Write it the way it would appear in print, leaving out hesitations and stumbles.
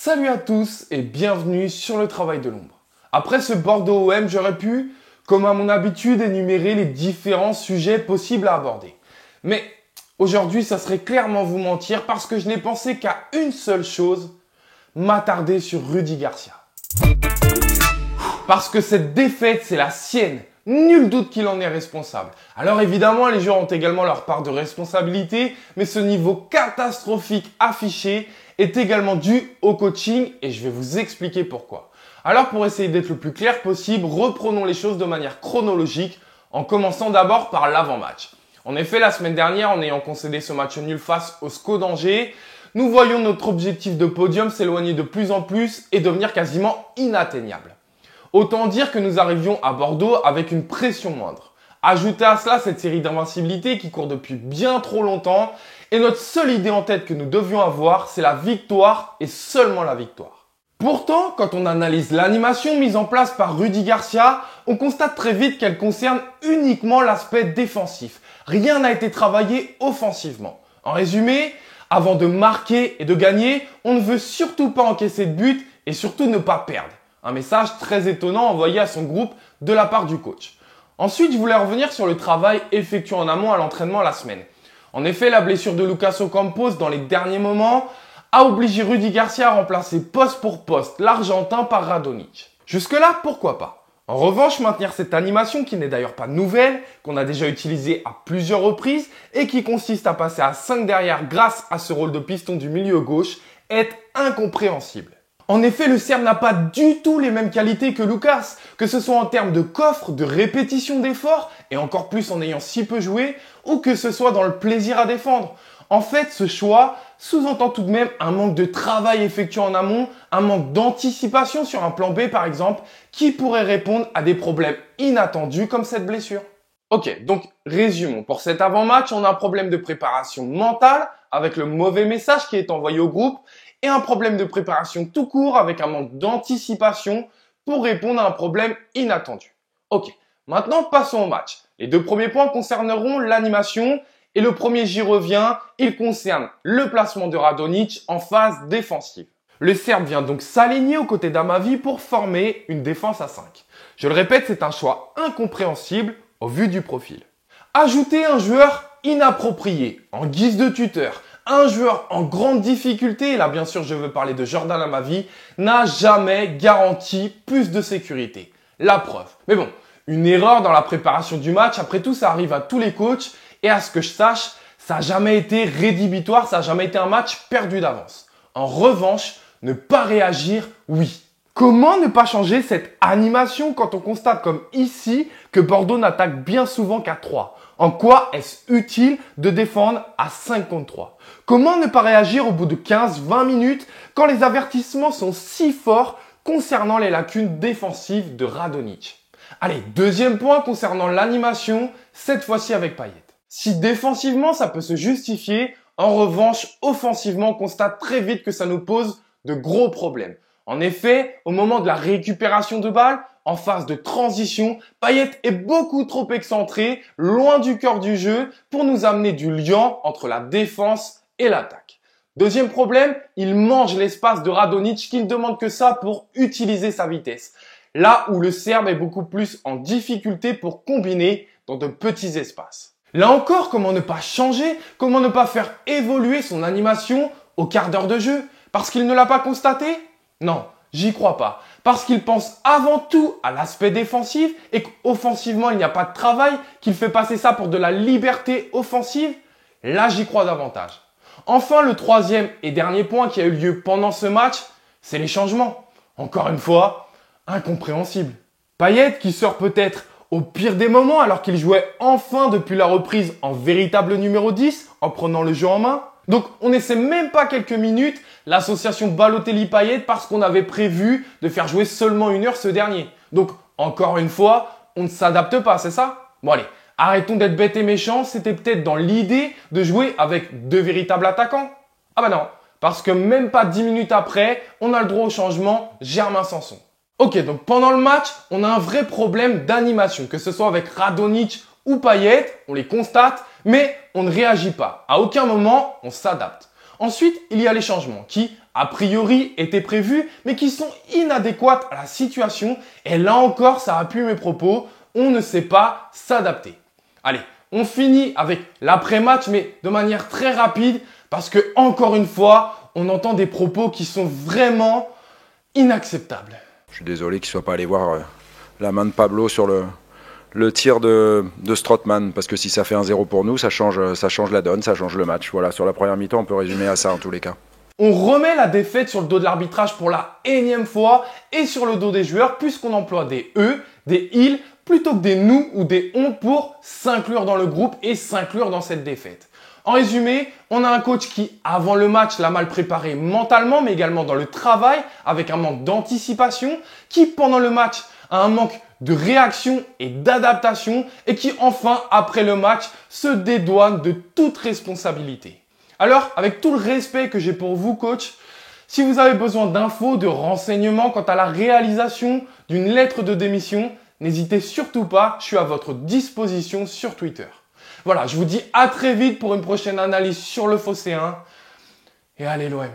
Salut à tous et bienvenue sur le travail de l'ombre. Après ce Bordeaux OM, j'aurais pu, comme à mon habitude, énumérer les différents sujets possibles à aborder. Mais aujourd'hui, ça serait clairement vous mentir parce que je n'ai pensé qu'à une seule chose, m'attarder sur Rudy Garcia. Parce que cette défaite, c'est la sienne. Nul doute qu'il en est responsable. Alors évidemment, les joueurs ont également leur part de responsabilité, mais ce niveau catastrophique affiché est également dû au coaching et je vais vous expliquer pourquoi. Alors pour essayer d'être le plus clair possible, reprenons les choses de manière chronologique en commençant d'abord par l'avant-match. En effet, la semaine dernière, en ayant concédé ce match nul face au SCO d'Angers, nous voyons notre objectif de podium s'éloigner de plus en plus et devenir quasiment inatteignable. Autant dire que nous arrivions à Bordeaux avec une pression moindre. Ajoutez à cela cette série d'invincibilité qui court depuis bien trop longtemps et notre seule idée en tête que nous devions avoir, c'est la victoire et seulement la victoire. Pourtant, quand on analyse l'animation mise en place par Rudy Garcia, on constate très vite qu'elle concerne uniquement l'aspect défensif. Rien n'a été travaillé offensivement. En résumé, avant de marquer et de gagner, on ne veut surtout pas encaisser de but et surtout ne pas perdre. Un message très étonnant envoyé à son groupe de la part du coach. Ensuite, je voulais revenir sur le travail effectué en amont à l'entraînement la semaine. En effet, la blessure de Lucas Ocampos dans les derniers moments a obligé Rudy Garcia à remplacer poste pour poste l'Argentin par Radonjic. Jusque-là, pourquoi pas? En revanche, maintenir cette animation qui n'est d'ailleurs pas nouvelle, qu'on a déjà utilisée à plusieurs reprises et qui consiste à passer à 5 derrière grâce à ce rôle de piston du milieu gauche est incompréhensible. En effet, le Serbe n'a pas du tout les mêmes qualités que Lucas, que ce soit en termes de coffre, de répétition d'efforts, et encore plus en ayant si peu joué, ou que ce soit dans le plaisir à défendre. En fait, ce choix sous-entend tout de même un manque de travail effectué en amont, un manque d'anticipation sur un plan B par exemple, qui pourrait répondre à des problèmes inattendus comme cette blessure. Ok, donc résumons. Pour cet avant-match, on a un problème de préparation mentale, avec le mauvais message qui est envoyé au groupe, et un problème de préparation tout court avec un manque d'anticipation pour répondre à un problème inattendu. Ok, maintenant passons au match. Les deux premiers points concerneront l'animation et le premier, j'y reviens, il concerne le placement de Radonjic en phase défensive. Le Serbe vient donc s'aligner aux côtés d'Amavi pour former une défense à 5. Je le répète, c'est un choix incompréhensible au vu du profil. Ajouter un joueur inapproprié en guise de tuteur, un joueur en grande difficulté, et là bien sûr je veux parler de Jordan Amavi, n'a jamais garanti plus de sécurité. La preuve. Mais bon, une erreur dans la préparation du match, après tout ça arrive à tous les coachs et à ce que je sache, ça n'a jamais été rédhibitoire, ça n'a jamais été un match perdu d'avance. En revanche, ne pas réagir, oui. Comment ne pas changer cette animation quand on constate comme ici que Bordeaux n'attaque bien souvent qu'à 3 ? En quoi est-ce utile de défendre à 5 contre 3 ? Comment ne pas réagir au bout de 15-20 minutes quand les avertissements sont si forts concernant les lacunes défensives de Radonjic ? Allez, deuxième point concernant l'animation, cette fois-ci avec Payet. Si défensivement ça peut se justifier, en revanche, offensivement, on constate très vite que ça nous pose de gros problèmes. En effet, au moment de la récupération de balle, en phase de transition, Payet est beaucoup trop excentré, loin du cœur du jeu, pour nous amener du lien entre la défense et l'attaque. Deuxième problème, il mange l'espace de Radonjic qui ne demande que ça pour utiliser sa vitesse. Là où le Serbe est beaucoup plus en difficulté pour combiner dans de petits espaces. Là encore, comment ne pas changer, comment ne pas faire évoluer son animation au quart d'heure de jeu? Parce qu'il ne l'a pas constaté? Non, j'y crois pas. Parce qu'il pense avant tout à l'aspect défensif et qu'offensivement, il n'y a pas de travail, qu'il fait passer ça pour de la liberté offensive? Là, j'y crois davantage. Enfin, le troisième et dernier point qui a eu lieu pendant ce match, c'est les changements. Encore une fois, incompréhensible. Payet qui sort peut-être au pire des moments alors qu'il jouait enfin depuis la reprise en véritable numéro 10 en prenant le jeu en main. Donc on n'essaie même pas quelques minutes l'association Balotelli-Payet parce qu'on avait prévu de faire jouer seulement 1 heure ce dernier. Donc encore une fois, on ne s'adapte pas, c'est ça? Bon allez, arrêtons d'être bêtes et méchants, c'était peut-être dans l'idée de jouer avec 2 véritables attaquants. Ah bah non, parce que même pas 10 minutes après, on a le droit au changement Germain Sanson. Ok, donc pendant le match, on a un vrai problème d'animation, que ce soit avec Radonjic ou Payet, on les constate, mais on ne réagit pas. À aucun moment, on s'adapte. Ensuite, il y a les changements qui, a priori, étaient prévus, mais qui sont inadéquats à la situation. Et là encore, ça appuie mes propos, on ne sait pas s'adapter. Allez, on finit avec l'après-match, mais de manière très rapide, parce que, encore une fois, on entend des propos qui sont vraiment inacceptables. Je suis désolé qu'il ne soit pas allé voir la main de Pablo sur le tir de Strootman, parce que si ça fait 1-0 pour nous, ça change la donne, ça change le match. Voilà, sur la première mi-temps, on peut résumer à ça en tous les cas. On remet la défaite sur le dos de l'arbitrage pour la énième fois et sur le dos des joueurs puisqu'on emploie des eux, des ils, plutôt que des nous ou des on pour s'inclure dans le groupe et s'inclure dans cette défaite. En résumé, on a un coach qui, avant le match, l'a mal préparé mentalement, mais également dans le travail, avec un manque d'anticipation, qui, pendant le match, a un manque de réaction et d'adaptation, et qui, enfin, après le match, se dédouane de toute responsabilité. Alors, avec tout le respect que j'ai pour vous, coach, si vous avez besoin d'infos, de renseignements quant à la réalisation d'une lettre de démission, n'hésitez surtout pas, je suis à votre disposition sur Twitter. Voilà, je vous dis à très vite pour une prochaine analyse sur le Phocéen. Et allez l'OM.